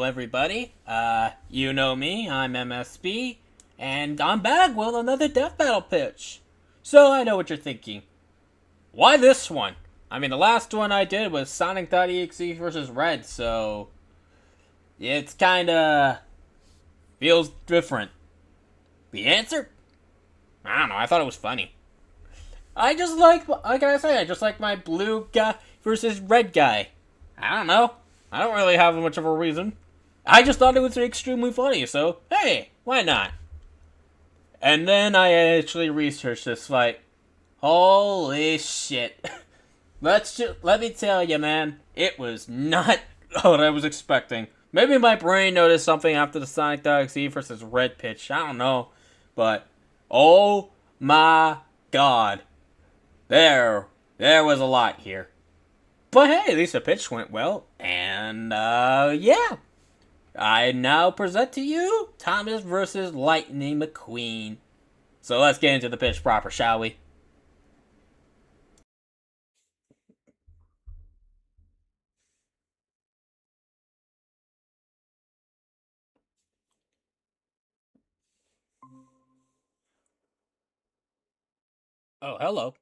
everybody. You know me, I'm MSB, and I'm back with another Death Battle pitch. So I know what you're thinking. Why this one? I mean, the last one I did was Sonic.exe versus Red, so it's kinda feels different. The answer? I don't know, I thought it was funny. I just like my blue guy versus red guy. I don't know. I don't really have much of a reason. I just thought it was extremely funny, so hey, why not? And then I actually researched this fight. Holy shit. Let me tell you, man, it was not what I was expecting. Maybe my brain noticed something after the Sonic.exe versus Red pitch. I don't know. But oh my god. There was a lot here. But hey, at least the pitch went well. And, yeah. I now present to you Thomas versus Lightning McQueen. So let's get into the pitch proper, shall we? Oh, hello.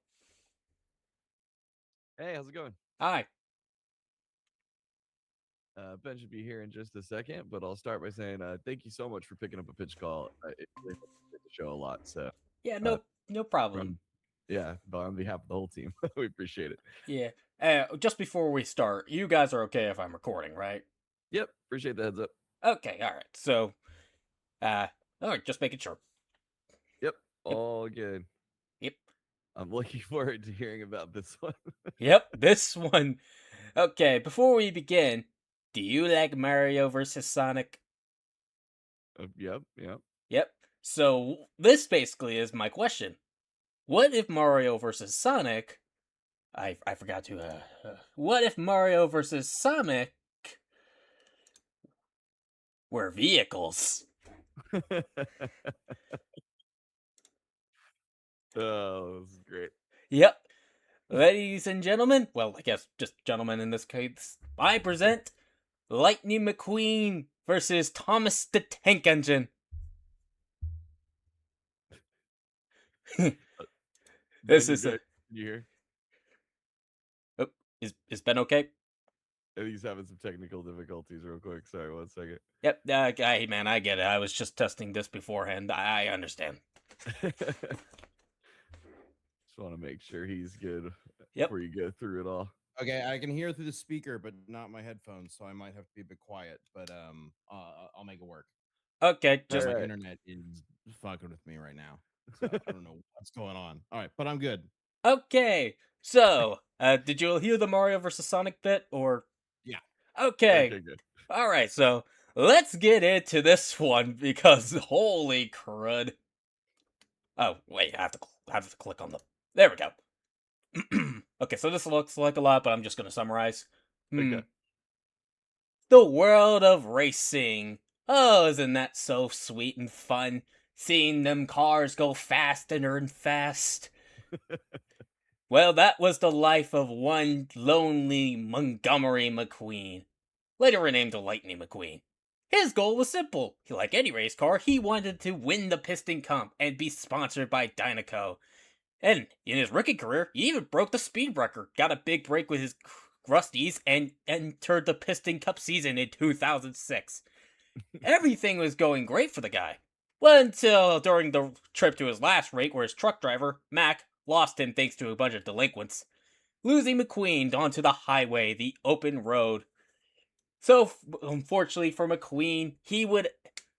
Hey, how's it going? Hi. Ben should be here in just a second, but I'll start by saying thank you so much for picking up a pitch call. It really helps the show a lot. So, Yeah, uh, no problem. from yeah, but on behalf of the whole team, we appreciate it. Yeah. Just before we start, you guys are okay if I'm recording, right? Yep, appreciate the heads up. Okay, alright. So, alright, just making sure. Yep, Yep, all good. yep, I'm looking forward to hearing about this one. yep, this one. Okay, before we begin, do you like Mario vs. Sonic? Yep. Yep. So, this basically is my question. What if Mario vs. Sonic. I forgot to, what if Mario vs. Sonic were vehicles? Oh, this is great. Yep. Ladies and gentlemen, well, I guess just gentlemen in this case, I present Lightning McQueen versus Thomas the Tank Engine. Ben, This you is guys, a. you hear? Oh, is Ben okay? I think he's having some technical difficulties. Real quick, sorry, 1 second. Yep, hey man, I get it. I was just testing this beforehand. I understand. Just want to make sure he's good Yep. before you go through it all. Okay, I can hear through the speaker, but not my headphones, so I might have to be a bit quiet. But I'll make it work. Okay, All just My right. internet is fucking with me right now, so I don't know what's going on. All right, but I'm good. okay. So, did you hear the Mario vs. Sonic bit or? Yeah. Okay. Okay, good. All right. So let's get into this one because holy crud. Oh wait, I have to click on the. There we go. Okay, so this looks like a lot, but I'm just gonna summarize. Hmm. Okay. The world of racing. Oh, isn't that so sweet and fun? Seeing them cars go faster and fast. Well, that was the life of one lonely Montgomery McQueen, later renamed to Lightning McQueen. His goal was simple. Like any race car, he wanted to win the Piston Cup and be sponsored by Dynaco. And in his rookie career, he even broke the speed record, got a big break with his Rusties, and entered the Piston Cup season in 2006. Everything was going great for the guy. Well, until during the trip to his last race, where his truck driver, Mac, lost him thanks to a bunch of delinquents, losing McQueen onto the highway, the open road. So, unfortunately for McQueen, he would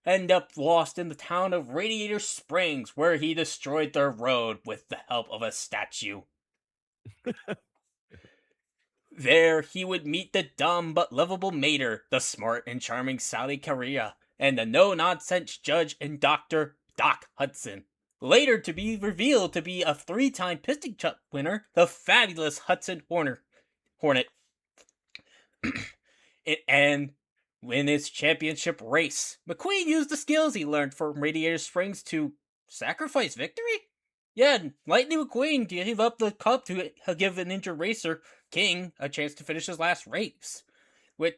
end up lost in the town of Radiator Springs, where he destroyed their road with the help of a statue. There, he would meet the dumb but lovable Mater, the smart and charming Sally Correa, and the no nonsense judge and doctor, Doc Hudson. Later to be revealed to be a 3-time Piston Cup winner, the fabulous Hudson Hornet. And in his championship race, McQueen used the skills he learned from Radiator Springs to sacrifice victory? Yeah, Lightning McQueen gave up the cup to give an injured racer, King, a chance to finish his last race. Which,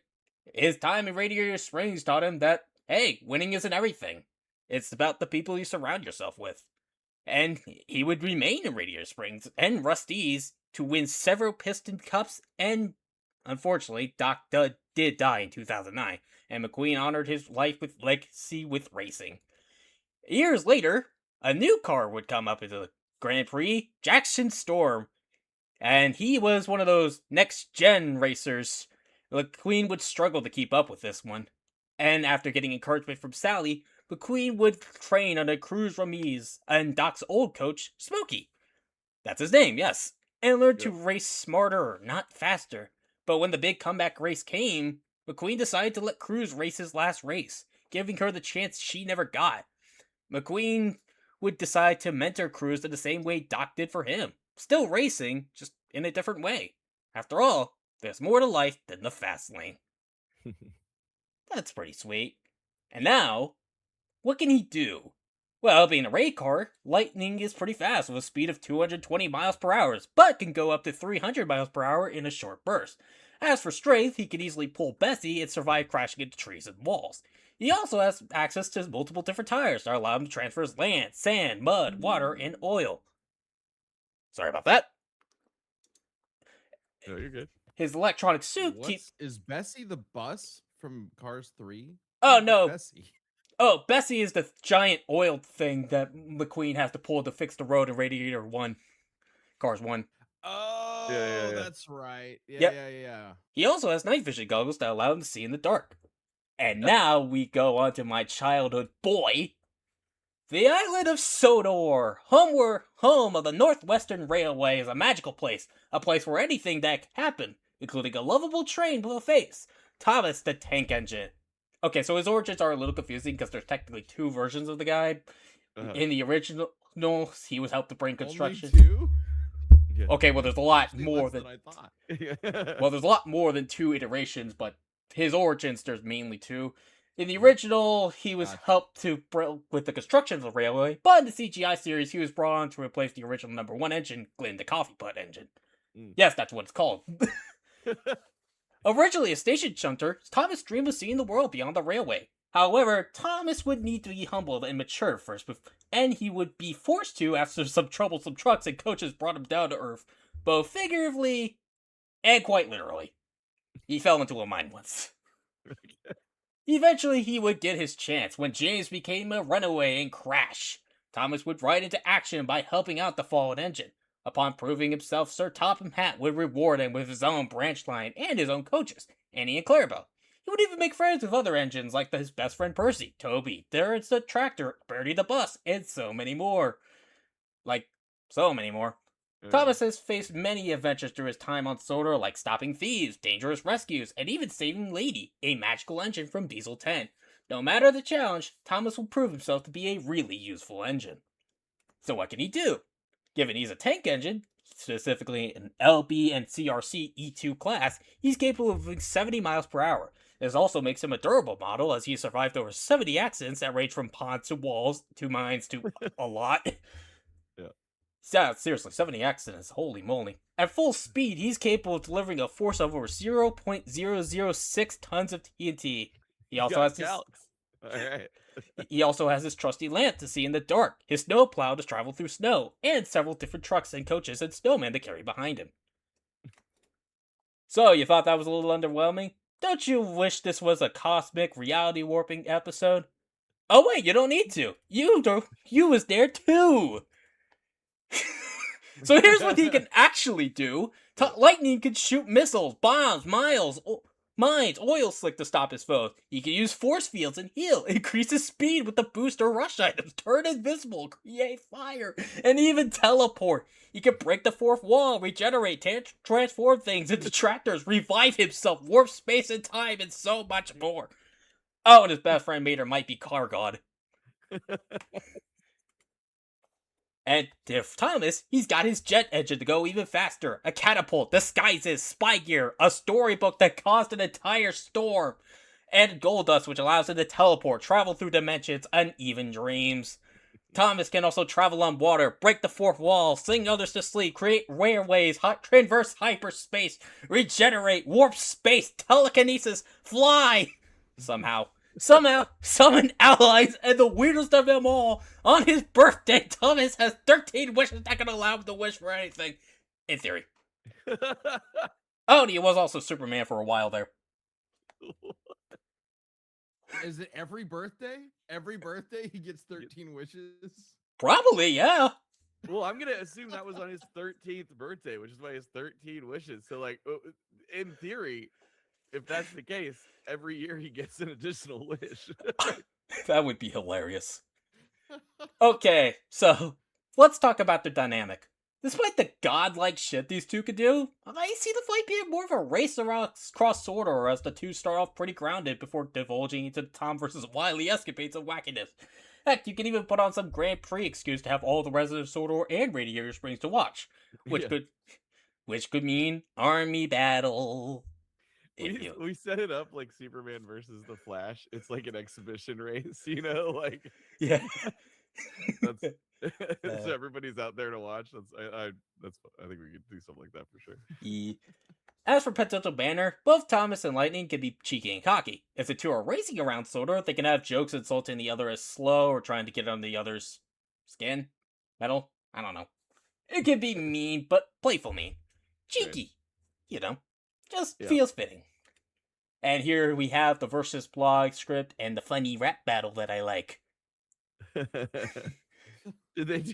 His time in Radiator Springs taught him that, hey, winning isn't everything. It's about the people you surround yourself with. And he would remain in Radiator Springs and Rusty's to win several Piston Cups, and unfortunately, did die in 2009, and McQueen honored his life with legacy with racing. Years later, a new car would come up into the Grand Prix, Jackson Storm, and he was one of those next-gen racers. McQueen would struggle to keep up with this one. And after getting encouragement from Sally, McQueen would train under Cruz Ramirez and Doc's old coach, Smokey. That's his name, yes. And learn to race smarter, not faster. But when the big comeback race came, McQueen decided to let Cruz race his last race, giving her the chance she never got. McQueen would decide to mentor Cruz in the same way Doc did for him. Still racing, just in a different way. After all, there's more to life than the fast lane. That's pretty sweet. And now, what can he do? Well, being a raid car, Lightning is pretty fast with a speed of 220 miles per hour, but can go up to 300 miles per hour in a short burst. As for strength, he can easily pull Bessie and survive crashing into trees and walls. He also has access to multiple different tires that allow him to transfer his land, sand, mud, water, and oil. Sorry about that. No, you're good. His electronic suit keeps... Is Bessie the bus from Cars 3? Oh, no. Bessie. Oh, Bessie is the giant oil thing that McQueen has to pull to fix the road in Radiator 1. Cars 1. Oh, Yeah. that's right. Yep. Yeah. He also has night vision goggles that allow him to see in the dark. And now we go on to my childhood boy. The island of Sodor, home of the Northwestern Railway, is a magical place. A place where anything that can happen, including a lovable train with a face. Thomas the Tank Engine. Okay, so his origins are a little confusing because there's technically two versions of the guy. In the original, he was helped to bring construction. Only two? Yeah. Okay, well, there's a lot Actually, more less than I thought. well, there's a lot more than two iterations, but his origins, there's mainly two. In the original, he was helped to with the construction of the railway, but in the CGI series, he was brought on to replace the original number one engine, Glenn the Coffee Pot engine. Yes, that's what it's called. Originally a station shunter, Thomas dreamed of seeing the world beyond the railway. However, Thomas would need to be humbled and mature first, and he would be forced to after some troublesome trucks and coaches brought him down to earth, both figuratively and quite literally. He fell into a mine once. Eventually, he would get his chance when James became a runaway and crash. Thomas would ride into action by helping out the fallen engine. Upon proving himself, Sir Topham Hatt would reward him with his own branch line and his own coaches, Annie and Clarabelle. He would even make friends with other engines like his best friend Percy, Toby, Terrence the Tractor, Bertie the Bus, and so many more. Thomas has faced many adventures through his time on Sodor, like stopping thieves, dangerous rescues, and even saving Lady, a magical engine from Diesel 10. No matter the challenge, Thomas will prove himself to be a really useful engine. So what can he do? Given he's a tank engine, specifically an LB and CRC E2 class, he's capable of moving 70 miles per hour. This also makes him a durable model, as he survived over 70 accidents that range from ponds to walls to mines to a lot. Yeah, seriously, 70 accidents, holy moly. At full speed, he's capable of delivering a force of over 0.006 tons of TNT. He also has his... Alright. He also has his trusty lamp to see in the dark, his snowplow to travel through snow, and several different trucks and coaches and snowmen to carry behind him. So, you thought that was a little underwhelming? Don't you wish this was a cosmic reality warping episode? Oh wait, you don't need to. You was there too! So here's what he can actually do. Lightning can shoot missiles, bombs, mines, oil slick to stop his foes. He can use force fields and heal, increase his speed with the boost or rush items, turn invisible, create fire, and even teleport. He can break the fourth wall, regenerate, transform things into tractors, revive himself, warp space and time, and so much more. Oh, and his best friend Mater might be Car God. And if Thomas, he's got his jet engine to go even faster, a catapult, disguises, spy gear, a storybook that caused an entire storm, and gold dust which allows him to teleport, travel through dimensions, and even dreams. Thomas can also travel on water, break the fourth wall, sing others to sleep, create railways, traverse hyperspace, regenerate, warp space, telekinesis, fly! Somehow, summon allies, and the weirdest of them all, on his birthday, Thomas has 13 wishes that can allow him to wish for anything. In theory. Oh, and he was also Superman for a while there. Is it every birthday? Every birthday he gets 13 wishes? Probably, yeah. Well, I'm gonna assume that was on his 13th birthday, which is why he has 13 wishes. So, like, in theory, if that's the case, every year he gets an additional wish. That would be hilarious. Okay, so let's talk about their dynamic. Despite the godlike shit these two could do, I see the fight being more of a race across Sordor as the two start off pretty grounded before divulging into the Tom versus Wily escapades of wackiness. Heck, you can even put on some Grand Prix excuse to have all the residents of Sordor and Radiator Springs to watch, which Yeah. could mean army battle. We set it up like Superman versus the Flash. It's like an exhibition race, you know, like Yeah. that's so everybody's out there to watch. I think we could do something like that for sure. Yeah. As for potential banner, both Thomas and Lightning can be cheeky and cocky. If the two are racing around Sodor, they can have jokes insulting the other as slow or trying to get on the other's skin, metal. I don't know. It can be mean, but playful mean, cheeky. You know, just feels fitting. And here we have the versus blog script and the funny rap battle that I like. Did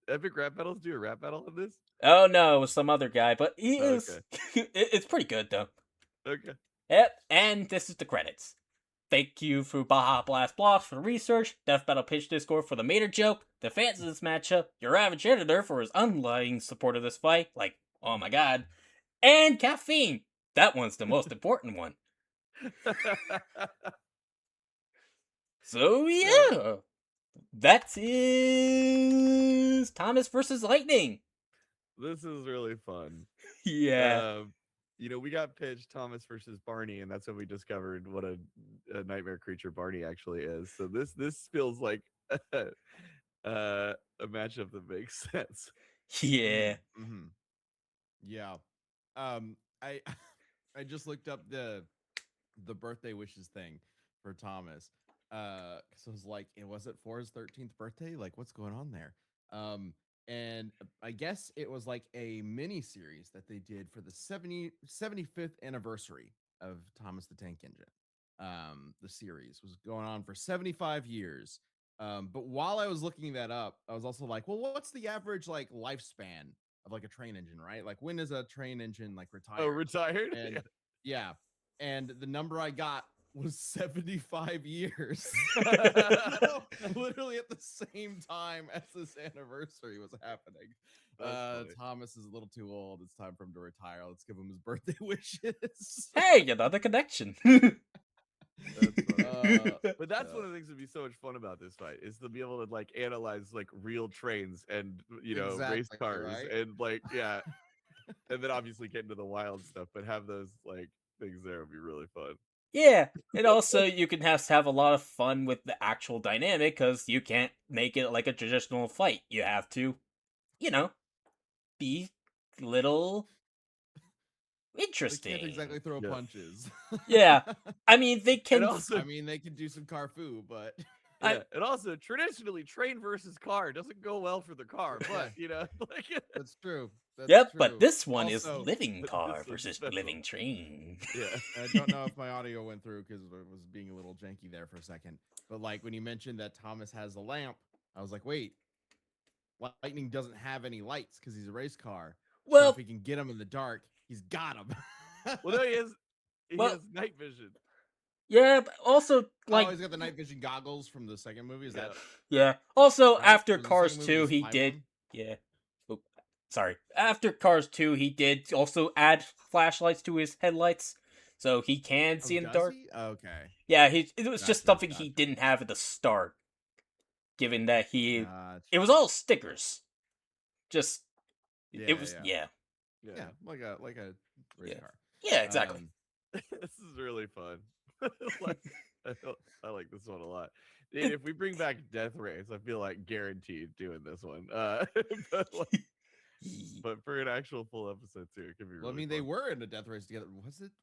Epic Rap Battles do a rap battle in this? Oh no, it was some other guy, but he is. It's pretty good though. Okay. Yep, and this is the credits. Thank you for Baja Blast Blocks for the research, Death Battle Pitch Discord for the Mater joke, the fans of this matchup, your average editor for his unlying support of this fight, like, oh my god, and Caffeine. That one's the most important one. So yeah, that is Thomas versus Lightning. This is really fun. Yeah. We got pitched Thomas versus Barney, and that's when we discovered what a nightmare creature Barney actually is. So this feels like a matchup that makes sense. Yeah. Mm-hmm. Yeah. I I just looked up the birthday wishes thing for Thomas. Because I was like, was it for his 13th birthday? Like, what's going on there? And I guess it was like a mini series that they did for the 75th anniversary of Thomas the Tank Engine. The series was going on for 75 years. But while I was looking that up, I was also like, well, what's the average like lifespan of like a train engine, right? Like when is a train engine like retired? Oh, retired? And yeah. And the number I got was 75 years. Literally at the same time as this anniversary was happening. Thomas is a little too old. It's time for him to retire. Let's give him his birthday wishes. Hey, another connection. But that's one of the things that'd be so much fun about this fight is to be able to like analyze like real trains and race cars, right? And like and then obviously get into the wild stuff, but have those like things there would be really fun. Yeah, and also you can have a lot of fun with the actual dynamic because you can't make it like a traditional fight. You have to, be little interesting. They can't exactly throw punches. Yeah, I mean they can. They can do some Carfu, but and also traditionally train versus car doesn't go well for the car, but like that's true. That's true. But this one is living car versus living train. Yeah, I don't know if my audio went through because it was being a little janky there for a second. But like when you mentioned that Thomas has a lamp, I was like, wait, Lightning doesn't have any lights because he's a race car. Well, so if he can get him in the dark, he's got him. Well, no, he has night vision. Yeah, but also like he's got the night vision goggles from the second movie. Is that? Yeah. Also, right? After Cars 2, he did. Yeah. Oh, sorry. After Cars 2, he did also add flashlights to his headlights, so he can see in the dark. Okay. Yeah, it was just something he didn't have at the start. Given that it was all stickers. Just it was yeah, like a race car. Yeah, exactly. This is really fun. I like this one a lot. If we bring back Death Race, I feel like guaranteed doing this one. But for an actual full episode too, it could be really Well, I mean, fun. they were in a Death Race together.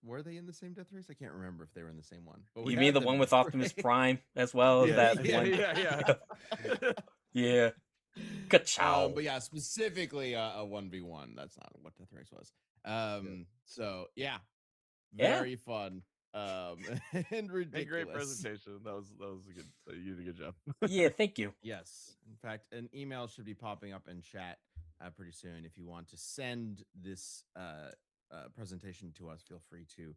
Were they in the same Death Race? I can't remember if they were in the same one. But You mean the one with Optimus Prime as well as that one? Yeah. Yeah. Ka-chow. But yeah, specifically a 1v1. That's not what Death Race was. So yeah, very fun. And ridiculous. A great presentation. That was a good. You did a good job. Yeah, thank you. Yes, in fact, an email should be popping up in chat pretty soon. If you want to send this presentation to us, feel free to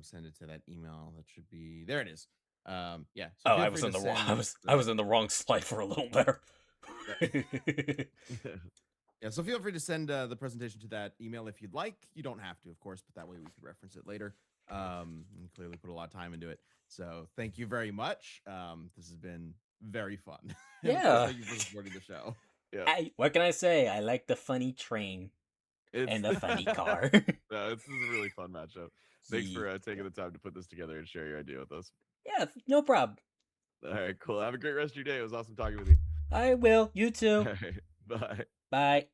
send it to that email. That should be there. It is. Yeah. So I was in the wrong. I was in the wrong slide for a little there. Yeah, so feel free to send the presentation to that email if you'd like. You don't have to, of course, but that way we could reference it later. And clearly put a lot of time into it. So thank you very much. This has been very fun. Yeah. Thank you for supporting the show. Yeah. What can I say? I like the funny train and the funny car. No, this is a really fun matchup. Thanks for taking the time to put this together and share your idea with us. Yeah, no problem. All right, cool. Have a great rest of your day. It was awesome talking with you. I will. You too. All right, bye. Bye.